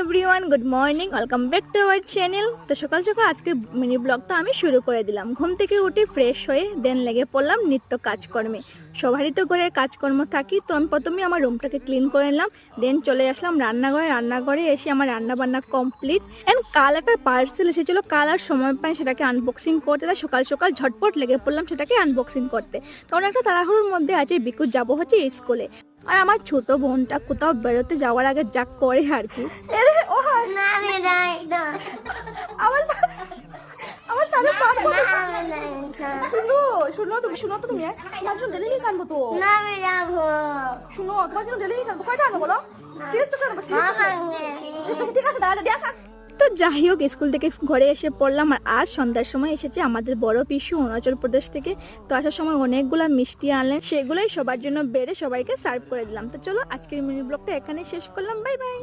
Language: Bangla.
Everyone, good morning, welcome back to our channel. তো সকাল সকাল আজকে মিনি ব্লগটা আমি শুরু করে দিলাম। ঘুম থেকে উঠে ফ্রেশ হয়ে দেন লেগে পড়লাম নিত্য কাজকর্মে। সবারই তো ঘরের কাজকর্ম থাকি, তো আমি প্রথমে আমার রুমটাকে ক্লিন করে নিলাম, দেন চলে আসলাম রান্নাঘরে এসে আমার রান্না বান্না কমপ্লিট। অ্যান্ড কাল একটা পার্সেল এসেছিলো, কাল আর সময় পাই সেটাকে আনবক্সিং করতে, তাই সকাল সকাল ঝটপট লেগে পড়লাম সেটাকে আনবক্সিং করতে। তখন একটা তাড়াহুড়োর মধ্যে আছে, বিকু যাবো হচ্ছে স্কুলে, আর আমার ছোট বোনটা কোথাও বেরোতে যাওয়ার আগে যা করে আর কি। আমার সামনে শুনো তো তুমি তোমার জন্য ডেলি কানবো তো। শুনো, তোমার জন্য ডেলি কানবো, কয়টা আনবো বলো? ঠিক আছে, দাঁড়া দিয়ে আসা। তো যাই হোক, স্কুল থেকে ঘরে এসে পড়লাম, আর আজ সন্ধ্যার সময় এসেছে আমাদের বড় পিসু অরুণাচল প্রদেশ থেকে। তো আসার সময় অনেকগুলা মিষ্টি আনলেন, সেগুলোই সবার জন্য বেড়ে সবাইকে সার্ভ করে দিলাম। তো চলো, আজকের মিনি ব্লগটা এখানে শেষ করলাম। Bye bye.